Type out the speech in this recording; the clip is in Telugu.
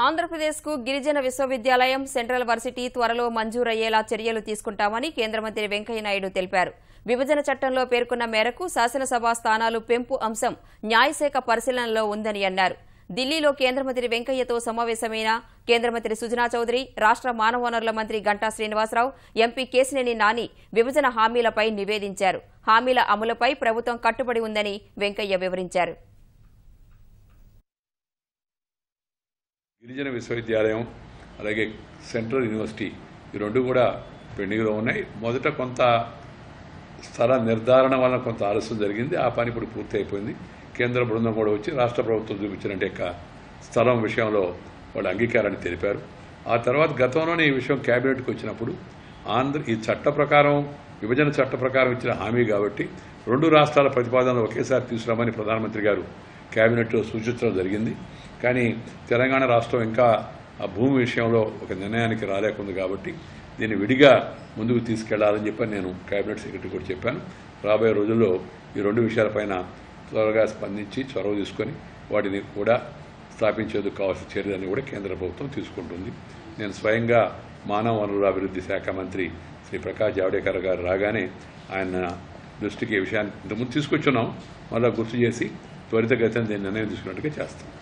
ఆంధ్రప్రదేశ్కు గిరిజన విశ్వవిద్యాలయం సెంట్రల్ వర్సిటీ త్వరలో మంజూరయ్యేలా చర్యలు తీసుకుంటామని కేంద్ర మంత్రి వెంకయ్యనాయుడు తెలిపారు. విభజన చట్టంలో పేర్కొన్న మేరకు శాసనసభ స్థానాలు పెంపు అంశం న్యాయశాఖ పరిశీలనలో ఉందని అన్నారు. ఢిల్లీలో కేంద్ర మంత్రి వెంకయ్యతో సమావేశమైన కేంద్ర మంత్రి సుజనా చౌదరి, రాష్ట్ర మానవ వనరుల మంత్రి గంటా శ్రీనివాసరావు, ఎంపీ కేశినేని నాని విభజన హామీలపై నివేదించారు. హామీల అమలుపై ప్రభుత్వం కట్టుబడి ఉందని వెంకయ్య వివరించారు. గిరిజన విశ్వవిద్యాలయం అలాగే సెంట్రల్ యూనివర్సిటీ ఈ రెండు కూడా పెండింగ్లో ఉన్నాయి. మొదట కొంత స్థల నిర్ధారణ వలన కొంత ఆలస్యం జరిగింది. ఆ పని ఇప్పుడు పూర్తి అయిపోయింది. కేంద్ర బృందం కూడా వచ్చి రాష్ట్ర ప్రభుత్వం చూపించినట్టు స్థలం విషయంలో వాళ్ళు అంగీకారాన్ని తెలిపారు. ఆ తర్వాత గతంలోనే ఈ విషయం క్యాబినెట్కి వచ్చినప్పుడు ఈ చట్ట ప్రకారం విభజన చట్ట ప్రకారం ఇచ్చిన హామీ కాబట్టి రెండు రాష్ట్రాల ప్రతిపాదనలు ఒకేసారి తీసుకురామని ప్రధానమంత్రి గారు క్యాబినెట్లో సూచించడం జరిగింది. కానీ తెలంగాణ రాష్ట్రం ఇంకా ఆ భూమి విషయంలో ఒక నిర్ణయానికి రాలేకుంది కాబట్టి దీన్ని విడిగా ముందుకు తీసుకెళ్లాలని చెప్పి నేను కేబినెట్ సెక్రటరీ కూడా చెప్పాను. రాబోయే రోజుల్లో ఈ రెండు విషయాలపైన త్వరగా స్పందించి చొరవ తీసుకొని వాటిని కూడా స్థాపించేందుకు కావాల్సిన చర్యలన్నీ కూడా కేంద్ర ప్రభుత్వం తీసుకుంటుంది. నేను స్వయంగా మానవ వనరుల అభివృద్ధి శాఖ మంత్రి శ్రీ ప్రకాష్ జావడేకర్ గారు రాగానే ఆయన దృష్టికి ఈ విషయాన్ని ఇంతకుముందు తీసుకొచ్చున్నాం, మళ్ళీ గుర్తు చేసి త్వరితగతిన దీన్ని నిర్ణయం తీసుకున్నట్టుగా చేస్తాం.